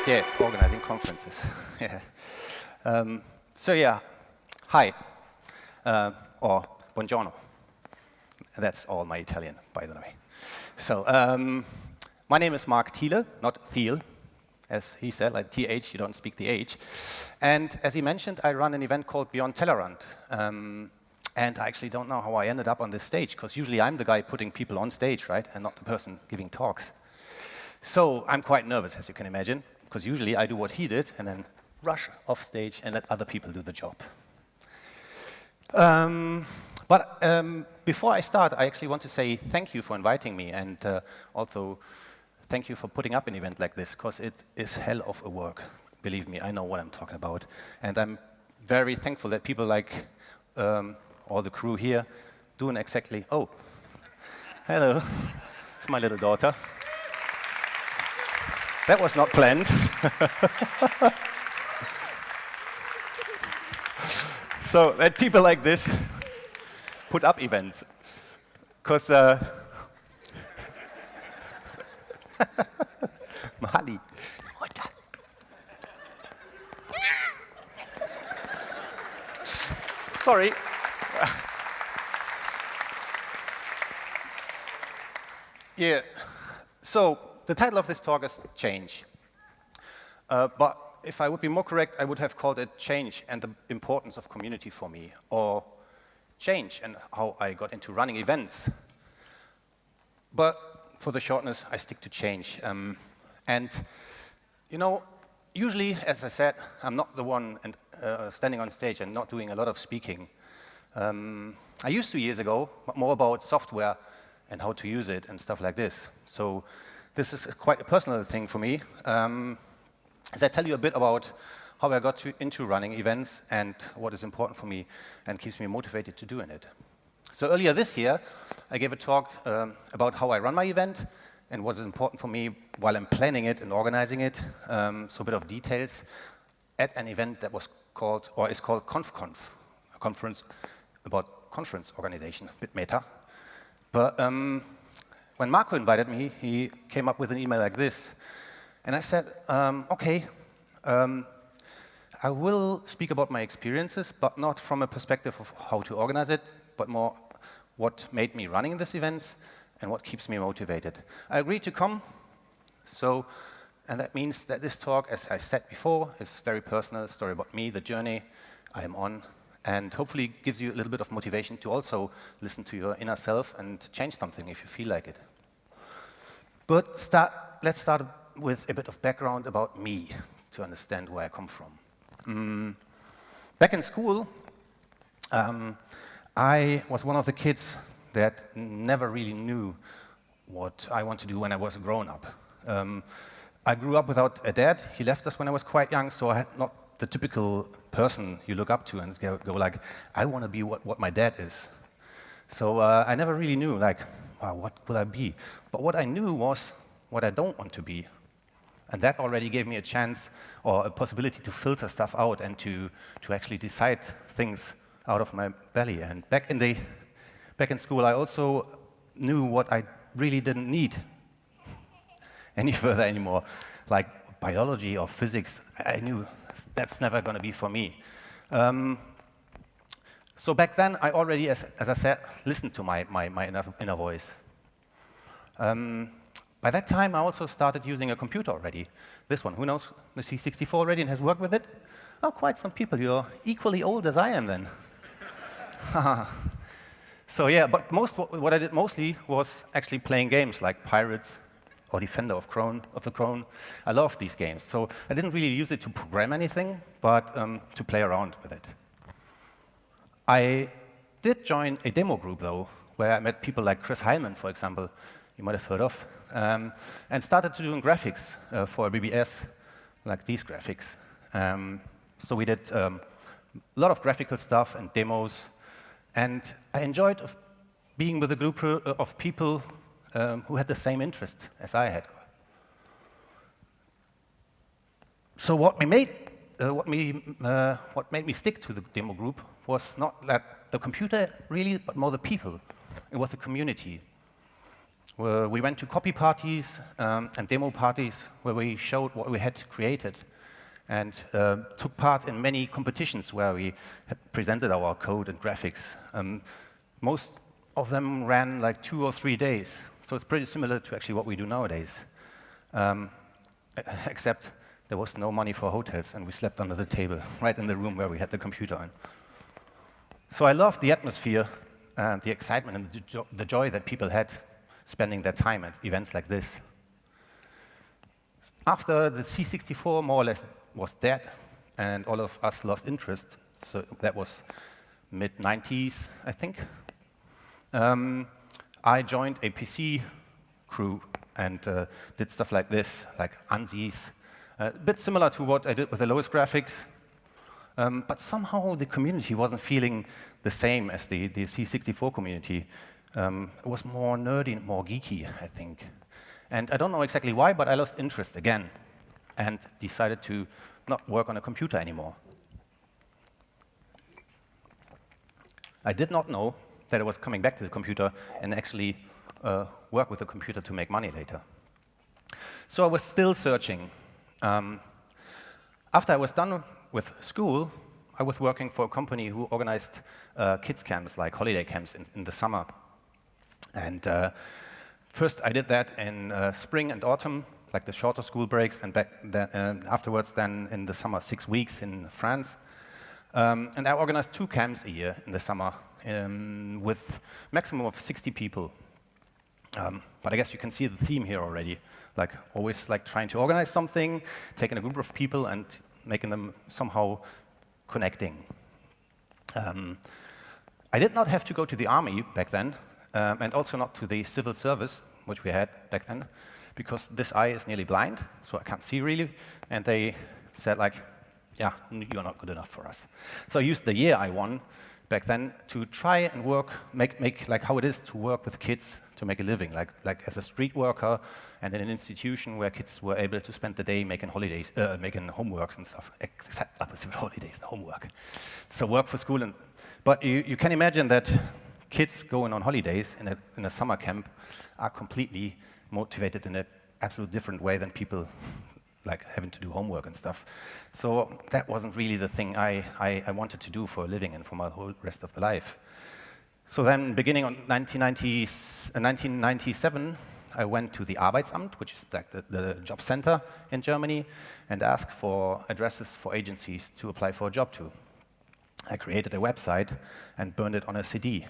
Yeah, organizing conferences. Yeah. So yeah, hi, or buongiorno. That's all my Italian, by the way. So my name is Marc Thiele, not Thiele, as he said, like TH, you don't speak the H. And as he mentioned, I run an event called Beyond Tellerrand. And I actually don't know how I ended up on this stage, because usually I'm the guy putting people on stage, right, and not the person giving talks. So I'm quite nervous, as you can imagine, because usually I do what he did and then rush off stage and let other people do the job. But before I start, I actually want to say thank you for inviting me, and also thank you for putting up an event like this, because it is hell of a work. Believe me, I know what I'm talking about. And I'm very thankful that people like all the crew here doing exactly, oh, hello, it's my little daughter. That was not planned. So that people like this put up events, because Mahali. Sorry. Yeah. So the title of this talk is Change. But if I would be more correct, I would have called it Change and the Importance of Community for me, or Change and how I got into running events. But for the shortness, I stick to Change. And, you know, usually, as I said, I'm not the one standing on stage and not doing a lot of speaking. I used to years ago, but more about software and how to use it and stuff like this. So this is quite a personal thing for me. As I tell you a bit about how I got into running events and what is important for me and keeps me motivated to doing it. So earlier this year, I gave a talk about how I run my event and what is important for me while I'm planning it and organizing it. So a bit of details at an event that was called, or is called ConfConf, a conference about conference organization, a bit meta. But when Marco invited me, he came up with an email like this. And I said, okay, I will speak about my experiences, but not from a perspective of how to organize it, but more what made me running these events and what keeps me motivated. I agreed to come, and that means that this talk, as I said before, is very personal, a story about me, the journey I am on, and hopefully gives you a little bit of motivation to also listen to your inner self and change something if you feel like it. But let's start with a bit of background about me to understand where I come from. Back in school, I was one of the kids that never really knew what I want to do when I was a grown-up. I grew up without a dad. He left us when I was quite young, so I had not the typical person you look up to and go like, I want to be what my dad is. So I never really knew, like, wow, what would I be? But what I knew was what I don't want to be. And that already gave me a chance or a possibility to filter stuff out and to actually decide things out of my belly. And back in school, I also knew what I really didn't need any further anymore, like biology or physics. I knew that's never going to be for me. So back then, I already, as I said, listened to my inner voice. By that time, I also started using a computer already. This one, who knows the C64 already and has worked with it? Oh, quite some people. You're equally old as I am then. So yeah, but what I did mostly was actually playing games like Pirates or Defender of the Crown. I love these games. So I didn't really use it to program anything, but to play around with it. I did join a demo group, though, where I met people like Chris Heilman, for example, you might have heard of, and started to doing graphics for BBS, like these graphics. So we did a lot of graphical stuff and demos, and I enjoyed being with a group of people who had the same interest as I had. So what made me stick to the demo group was not that the computer really, but more the people. It was the community. where we went to copy parties and demo parties where we showed what we had created, and took part in many competitions where we had presented our code and graphics. Most of them ran like 2 or 3 days, so it's pretty similar to actually what we do nowadays. Except there was no money for hotels, and we slept under the table, right in the room where we had the computer in. So I loved the atmosphere and the excitement and the joy that people had spending their time at events like this. After the C64 more or less was dead, and all of us lost interest, so that was mid-90s, I think, I joined a PC crew and did stuff like this, like ANSIs, a bit similar to what I did with the lowest graphics, but somehow the community wasn't feeling the same as the C64 community. It was more nerdy, more geeky, I think. And I don't know exactly why, but I lost interest again and decided to not work on a computer anymore. I did not know that I was coming back to the computer and actually work with the computer to make money later. So I was still searching. After I was done with school, I was working for a company who organized kids camps, like holiday camps in the summer. And first I did that in spring and autumn, like the shorter school breaks, and afterwards then in the summer, 6 weeks in France. And I organized 2 camps a year in the summer with maximum of 60 people. But I guess you can see the theme here already, like always like trying to organize something, taking a group of people and making them somehow connecting. I did not have to go to the army back then, and also not to the civil service, which we had back then, because this eye is nearly blind, so I can't see really, and they said like, yeah, you're not good enough for us. So I used the year I won back then to try and work, make like how it is to work with kids to make a living, like as a street worker and in an institution where kids were able to spend the day making holidays, making homeworks and stuff, except opposite holidays and homework. So work for school, but you can imagine that kids going on holidays in a summer camp are completely motivated in an absolute different way than people like having to do homework and stuff. So that wasn't really the thing I wanted to do for a living and for my whole rest of the life. So then beginning on 1997, I went to the Arbeitsamt, which is like the job center in Germany, and asked for addresses for agencies to apply for a job to. I created a website and burned it on a CD.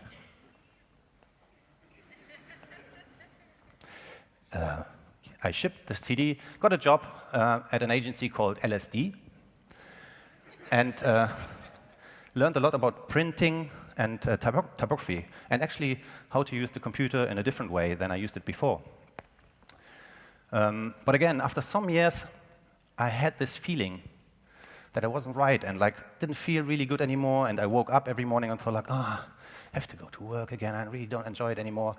I shipped the CD, got a job at an agency called LSD, and learned a lot about printing and typography, and actually how to use the computer in a different way than I used it before. But again, after some years, I had this feeling that I wasn't right and like didn't feel really good anymore, and I woke up every morning and thought like, I have to go to work again, I really don't enjoy it anymore.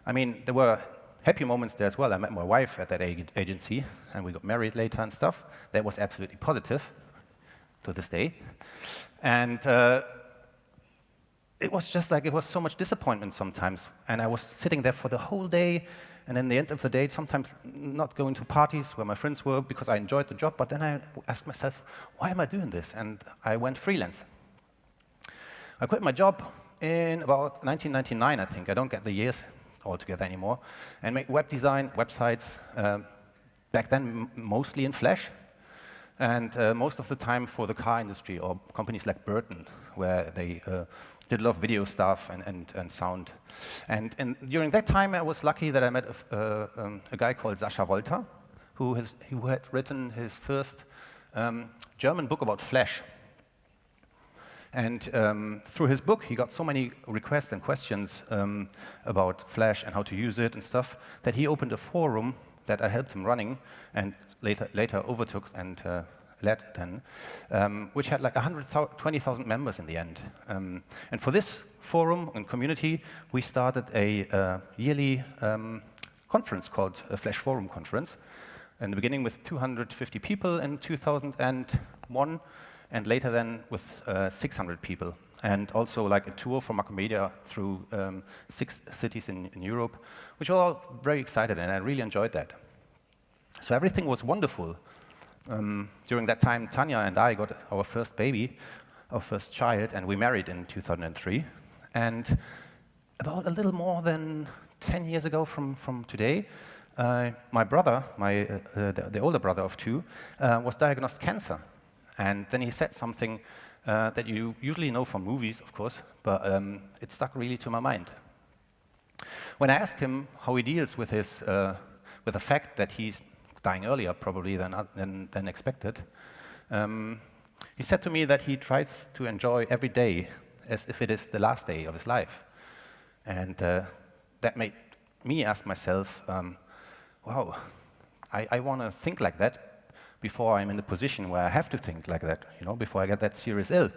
I mean, there were happy moments there as well. I met my wife at that agency, and we got married later and stuff. That was absolutely positive to this day. And it was just like, it was so much disappointment sometimes. And I was sitting there for the whole day, and in the end of the day, sometimes not going to parties where my friends were because I enjoyed the job, but then I asked myself, why am I doing this? And I went freelance. I quit my job in about 1999, I think. I don't get the years altogether anymore, and make web design, websites, back then mostly in Flash, and most of the time for the car industry or companies like Burton, where they did a lot of video stuff and sound. And during that time, I was lucky that I met a guy called Sascha Wolter, who had written his first German book about Flash. And through his book, he got so many requests and questions about Flash and how to use it and stuff, that he opened a forum that I helped him running and later overtook and led then, which had like 120,000 members in the end. And for this forum and community, we started a yearly conference called a Flash Forum Conference. In the beginning with 250 people in 2001, and later then with 600 people. and also like a tour for Macromedia through 6 cities in Europe, which were all very excited, and I really enjoyed that. So everything was wonderful. During that time, Tanya and I got our first baby, our first child, and we married in 2003. And about a little more than 10 years ago from today, my brother, the older brother of 2, was diagnosed cancer. And then he said something that you usually know from movies, of course, but it stuck really to my mind. When I asked him how he deals with with the fact that he's dying earlier probably than expected, he said to me that he tries to enjoy every day as if it is the last day of his life. And that made me ask myself, wow, I want to think like that before I'm in the position where I have to think like that, before I get that serious ill.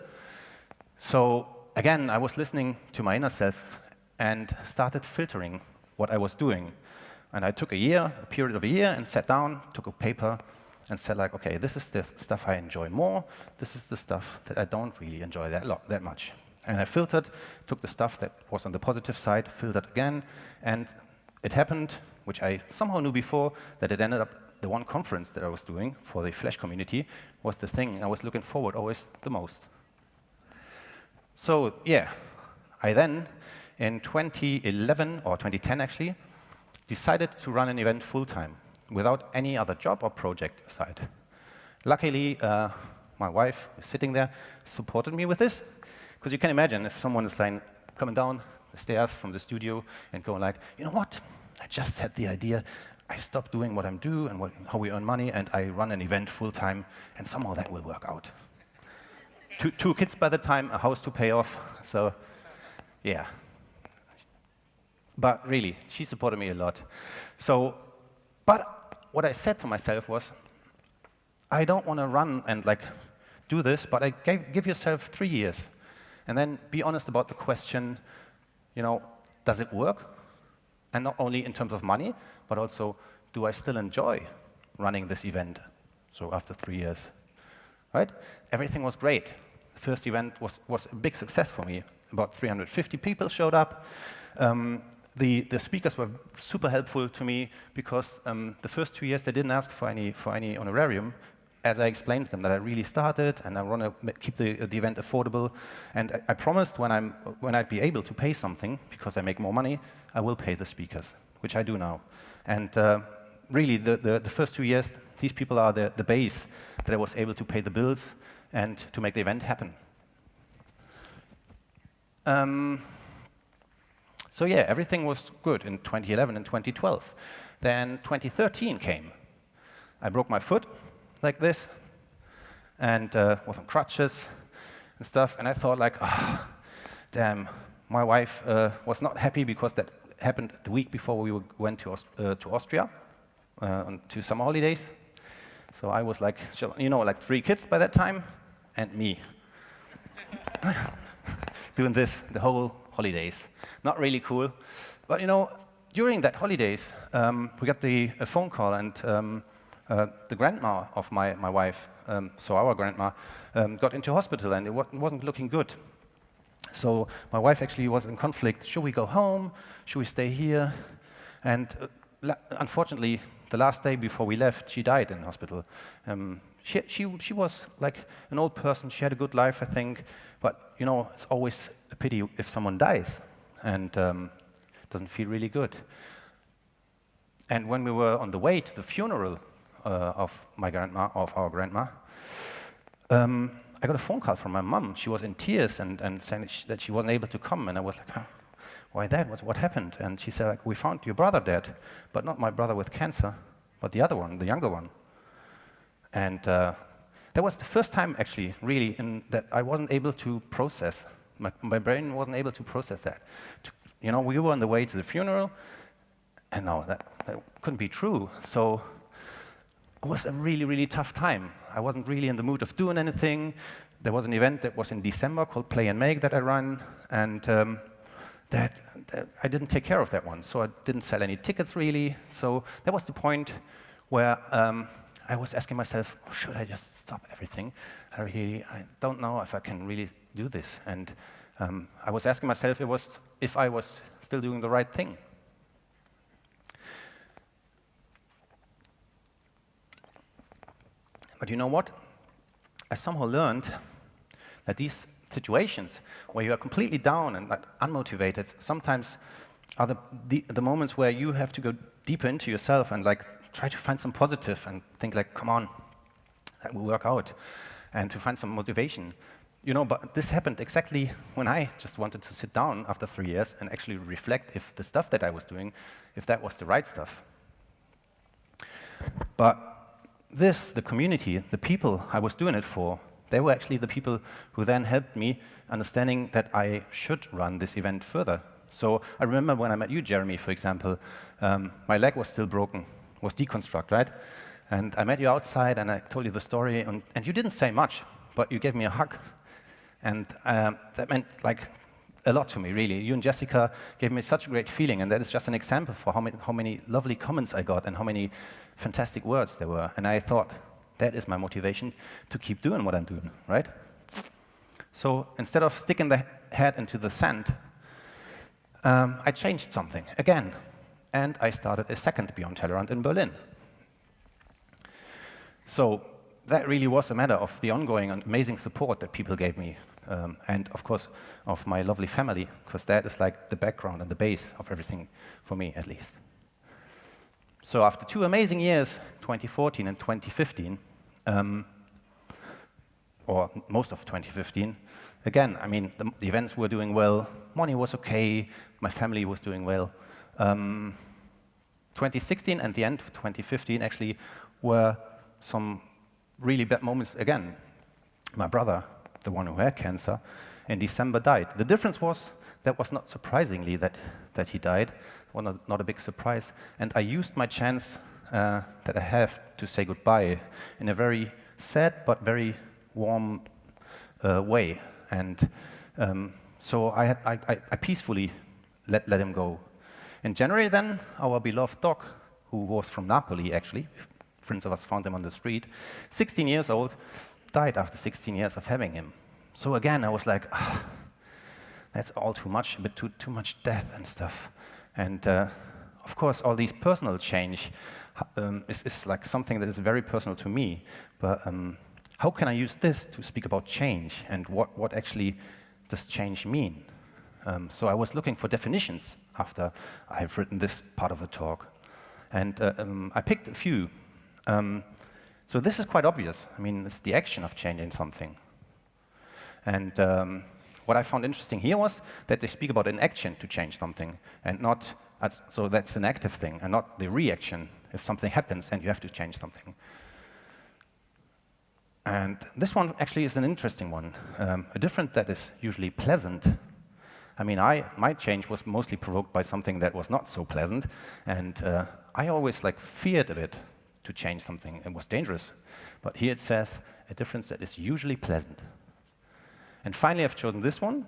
So again, I was listening to my inner self and started filtering what I was doing. And I took a period of a year, and sat down, took a paper, and said like, okay, this is the stuff I enjoy more, this is the stuff that I don't really enjoy that much. And I filtered, took the stuff that was on the positive side, filtered again, and it happened, which I somehow knew before, that it ended up the one conference that I was doing for the Flash community was the thing I was looking forward always the most. So yeah, I then, in 2011, or 2010 actually, decided to run an event full-time, without any other job or project aside. Luckily, my wife is sitting there, supported me with this, because you can imagine if someone is like coming down the stairs from the studio and going like, you know what, I just had the idea, I stopped doing what I'm doing and how we earn money, and I run an event full-time, and somehow that will work out. Two kids by the time, a house to pay off, so yeah. But really, she supported me a lot. So, but what I said to myself was, I don't want to run and like do this, but I give yourself 3 years, and then be honest about the question, does it work? And not only in terms of money, but also, do I still enjoy running this event? So after 3 years, right? Everything was great. The first event was a big success for me. About 350 people showed up. The speakers were super helpful to me because the first 2 years they didn't ask for any honorarium. As I explained to them that I really started and I want to keep the event affordable, and I promised when I'd be able to pay something because I make more money, I will pay the speakers, which I do now. And really, the first 2 years, these people are the base that I was able to pay the bills and to make the event happen. So yeah, everything was good in 2011 and 2012. Then 2013 came. I broke my foot like this, and was on crutches and stuff, and I thought like, damn, my wife was not happy because that happened the week before we went to Austria to summer holidays. So I was like, like 3 kids by that time, and me. Doing this the whole holidays. Not really cool. But during that holidays, we got a phone call, and the grandma of my wife, so our grandma, got into hospital, and it wasn't looking good. So my wife actually was in conflict. Should we go home? Should we stay here? And unfortunately, the last day before we left, she died in hospital. She was like an old person. She had a good life, I think. But it's always a pity if someone dies, and doesn't feel really good. And when we were on the way to the funeral of our grandma, I got a phone call from my mom. She was in tears and saying that she wasn't able to come. And I was like, huh, why that? What happened? And she said, like, we found your brother dead, but not my brother with cancer, but the other one, the younger one. And that was the first time, actually, really, that I wasn't able to process. My brain wasn't able to process that. We were on the way to the funeral, and no, that couldn't be true. So it was a really, really tough time. I wasn't really in the mood of doing anything. There was an event that was in December called Play and Make that I run, and that I didn't take care of that one. So I didn't sell any tickets, really. So that was the point where I was asking myself, should I just stop everything? I don't know if I can really do this. And I was asking myself if I was still doing the right thing. But you know what? I somehow learned that these situations where you are completely down and like unmotivated sometimes are the moments where you have to go deeper into yourself and like try to find some positive and think like, come on, that will work out, and to find some motivation. You know, but this happened exactly when I just wanted to sit down after 3 years and actually reflect if the stuff that I was doing, if that was the right stuff. But the community, the people I was doing it for, they were actually the people who then helped me understanding that I should run this event further. So I remember when I met you, Jeremy, for example, my leg was still broken, was deconstruct, right? And I met you outside and I told you the story, and you didn't say much, but you gave me a hug. And that meant like a lot to me, really. You and Jessica gave me such a great feeling, and that is just an example for how many lovely comments I got and how many fantastic words there were. And I thought, that is my motivation to keep doing what I'm doing, right? So instead of sticking the head into the sand, I changed something again, and I started a second Beyond Tellerrand in Berlin. So that really was a matter of the ongoing and amazing support that people gave me, and of course of my lovely family, because that is like the background and the base of everything for me, at least. So after 2 amazing years, 2014 and 2015, or most of 2015, again, I mean, the events were doing well, money was okay, my family was doing well. 2016 and the end of 2015 actually were some really bad moments again. My brother, the one who had cancer, in December died. The difference was, that was not surprisingly that he died, well, not a big surprise, and I used my chance that I have to say goodbye in a very sad but very warm way. And so I peacefully let him go. In January then, our beloved dog, who was from Napoli actually, friends of us found him on the street, 16 years old, died after 16 years of having him. So again, I was like, that's all too much, a bit too much death and stuff. And of course, all these personal change is like something that is very personal to me. But how can I use this to speak about change, and what actually does change mean? So I was looking for definitions after I've written this part of the talk. And I picked a few. So this is quite obvious. I mean, it's the action of changing something. And what I found interesting here was that they speak about an action to change something, and not, so that's an active thing, and not the reaction if something happens and you have to change something. And this one actually is an interesting one, a difference that is usually pleasant. I mean, my change was mostly provoked by something that was not so pleasant, and I always like feared a bit to change something. It was dangerous. But here it says a difference that is usually pleasant. And finally, I've chosen this one,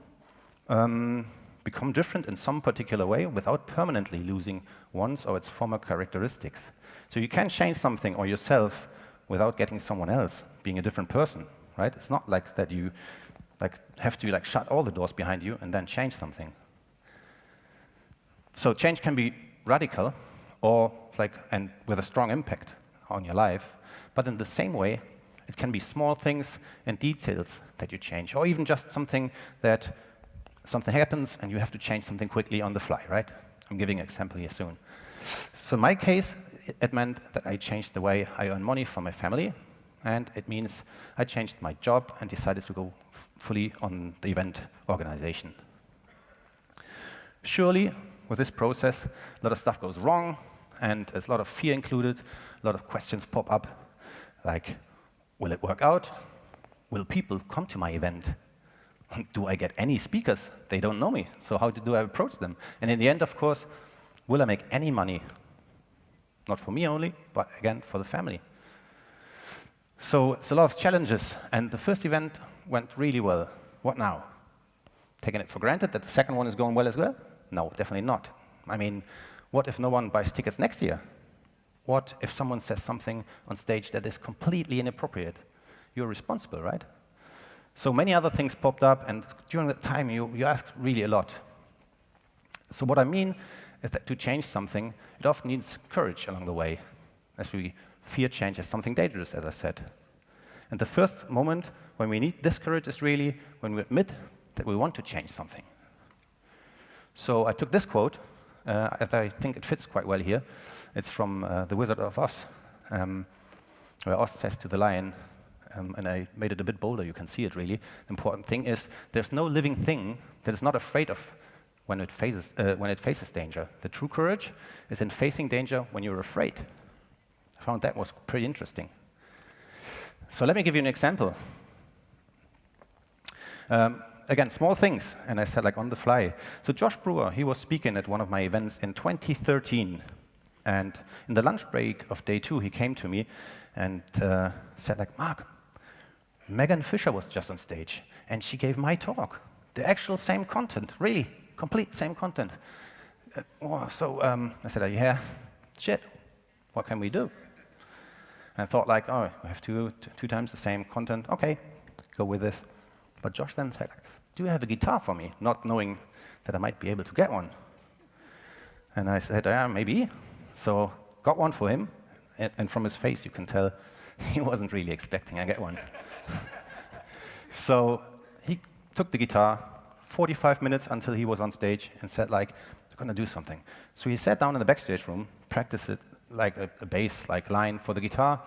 become different in some particular way without permanently losing one's or its former characteristics. So you can change something or yourself without getting someone else being a different person, right? It's not like that you have to shut all the doors behind you and then change something. So change can be radical or and with a strong impact on your life, but in the same way, it can be small things and details that you change, or even just something happens and you have to change something quickly on the fly, right? I'm giving an example here soon. So in my case, it meant that I changed the way I earn money for my family, and it means I changed my job and decided to go fully on the event organization. Surely, with this process, a lot of stuff goes wrong, and there's a lot of fear included, a lot of questions pop up, like, will it work out? Will people come to my event? Do I get any speakers? They don't know me, so how do I approach them? And in the end, of course, will I make any money? Not for me only, but again, for the family. So it's a lot of challenges, and the first event went really well. What now? Taking it for granted that the second one is going well as well? No, definitely not. I mean, what if no one buys tickets next year? What if someone says something on stage that is completely inappropriate? You're responsible, right? So many other things popped up, and during that time, you asked really a lot. So what I mean is that to change something, it often needs courage along the way, as we fear change as something dangerous, as I said. And the first moment when we need this courage is really when we admit that we want to change something. So I took this quote, as I think it fits quite well here. It's from The Wizard of Oz, where Oz says to the lion, and I made it a bit bolder, you can see it really. The important thing is there's no living thing that is not afraid of when it faces danger. The true courage is in facing danger when you're afraid. I found that was pretty interesting. So let me give you an example. Again, small things, and I said like on the fly. So Josh Brewer, he was speaking at one of my events in 2013, and in the lunch break of day 2, he came to me and said like, Marc, Megan Fisher was just on stage, and she gave my talk. The actual same content, really, complete same content. I said, yeah, shit, what can we do? And I thought like, oh, I have two times the same content, okay, go with this. But Josh then said, like, do you have a guitar for me? Not knowing that I might be able to get one. And I said, yeah, maybe. So got one for him, and from his face you can tell he wasn't really expecting I get one. So he took the guitar, 45 minutes until he was on stage, and said like, I'm gonna do something. So he sat down in the backstage room, practiced it like a bass like line for the guitar,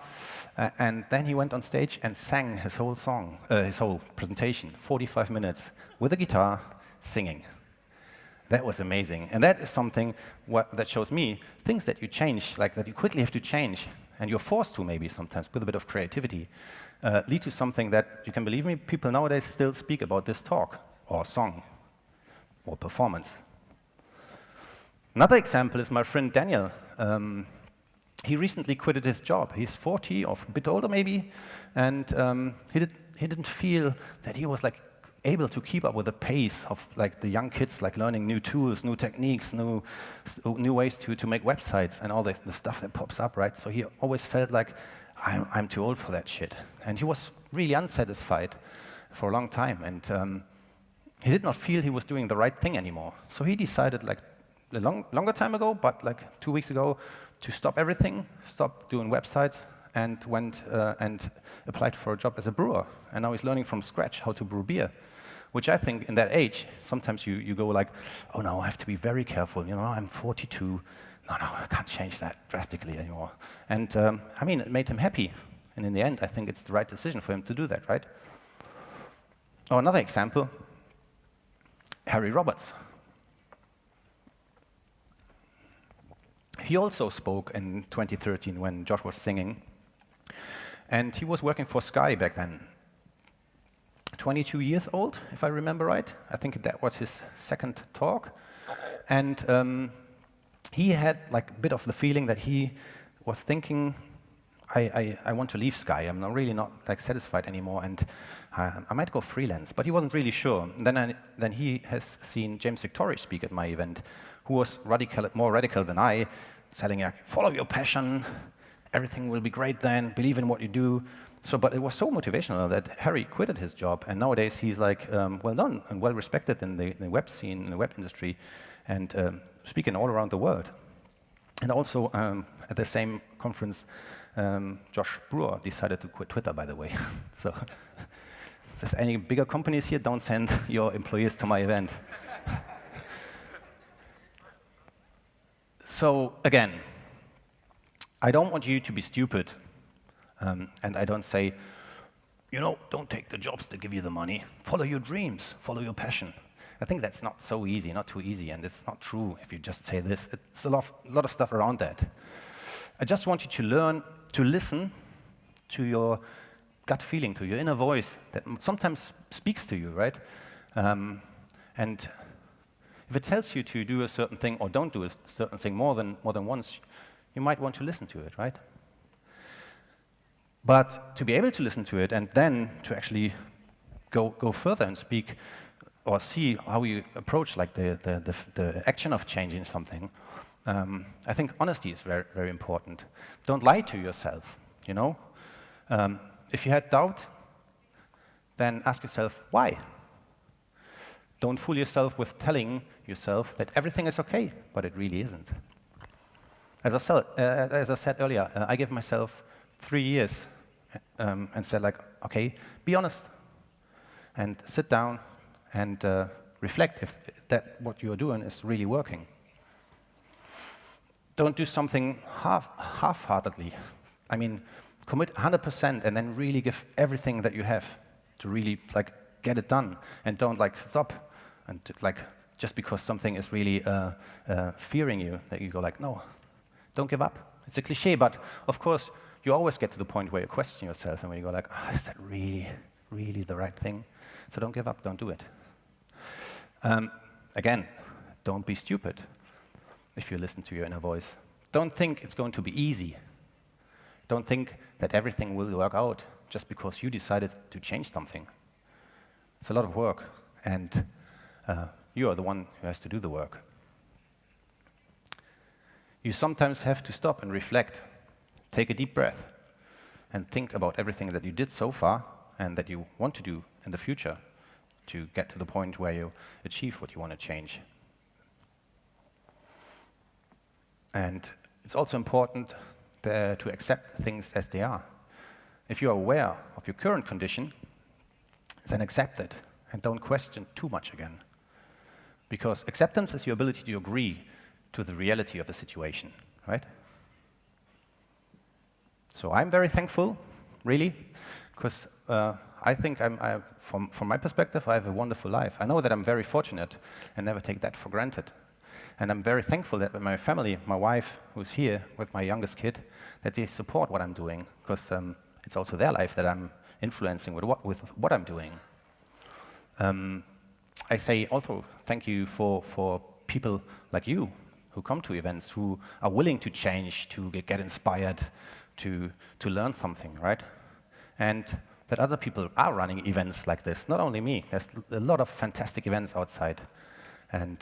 and then he went on stage and sang his whole song, his whole presentation, 45 minutes with a guitar, singing. That was amazing, and that is something that shows me things that you change, like that you quickly have to change, and you're forced to maybe sometimes with a bit of creativity, lead to something that, you can believe me, people nowadays still speak about this talk, or song, or performance. Another example is my friend Daniel. He recently quitted his job. He's 40 or a bit older maybe, and he didn't feel that he was like able to keep up with the pace of like the young kids, like learning new tools, new techniques, new ways to make websites and all the stuff that pops up, right? So he always felt like, I'm too old for that shit. And he was really unsatisfied for a long time, and he did not feel he was doing the right thing anymore. So he decided like a longer time ago, but like 2 weeks ago, to stop everything, stop doing websites, and went and applied for a job as a brewer. And now he's learning from scratch how to brew beer, which I think in that age, sometimes you go like, oh no, I have to be very careful, you know, I'm 42, no, I can't change that drastically anymore. And I mean, it made him happy. And in the end, I think it's the right decision for him to do that, right? Or another example, Harry Roberts. He also spoke in 2013 when Josh was singing, and he was working for Sky back then. 22 years old, if I remember right. I think that was his second talk. And he had like a bit of the feeling that he was thinking, I want to leave Sky. I'm really not like satisfied anymore, and I might go freelance. But he wasn't really sure. And then he has seen James Victoria speak at my event, who was more radical than I, telling you, follow your passion, everything will be great then, believe in what you do. So, but it was so motivational that Harry quitted his job, and nowadays he's like well known and well respected in the web scene, in the web industry, and speaking all around the world. And also at the same conference, Josh Brewer decided to quit Twitter, by the way. So if any bigger companies here, don't send your employees to my event. So again, I don't want you to be stupid, and I don't say, you know, don't take the jobs that give you the money. Follow your dreams, follow your passion. I think that's not so easy, not too easy, and it's not true if you just say this. It's a lot of stuff around that. I just want you to learn to listen to your gut feeling, to your inner voice that sometimes speaks to you, right? And if it tells you to do a certain thing or don't do a certain thing more than once, you might want to listen to it, right? But to be able to listen to it and then to actually go further and speak or see how you approach like the action of changing something, I think honesty is very, very important. Don't lie to yourself, you know? If you had doubt, then ask yourself, why? Don't fool yourself with telling yourself that everything is okay, but it really isn't. As I said earlier, I gave myself 3 years and said, like, okay, be honest, and sit down and reflect if that what you're doing is really working. Don't do something half-heartedly. I mean, commit 100% and then really give everything that you have to really like get it done, and don't like stop and like just because something is really fearing you that you go like, no, don't give up. It's a cliche, but of course you always get to the point where you question yourself and where you go like, oh, is that really the right thing? So don't give up, don't do it. Again, don't be stupid if you listen to your inner voice. Don't think it's going to be easy. Don't think that everything will work out just because you decided to change something. It's a lot of work, and you are the one who has to do the work. You sometimes have to stop and reflect, take a deep breath, and think about everything that you did so far and that you want to do in the future to get to the point where you achieve what you want to change. And it's also important to accept things as they are. If you are aware of your current condition, then accept it and don't question too much again. Because acceptance is your ability to agree to the reality of the situation, right? So I'm very thankful, really, because I think from my perspective, I have a wonderful life. I know that I'm very fortunate and never take that for granted. And I'm very thankful that my family, my wife, who's here with my youngest kid, that they support what I'm doing, because it's also their life that I'm influencing with what I'm doing. I say also thank you for people like you who come to events, who are willing to change, to get inspired, to learn something, right? And that other people are running events like this, not only me. There's a lot of fantastic events outside. And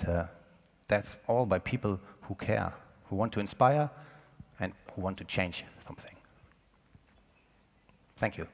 that's all by people who care, who want to inspire, and who want to change something. Thank you.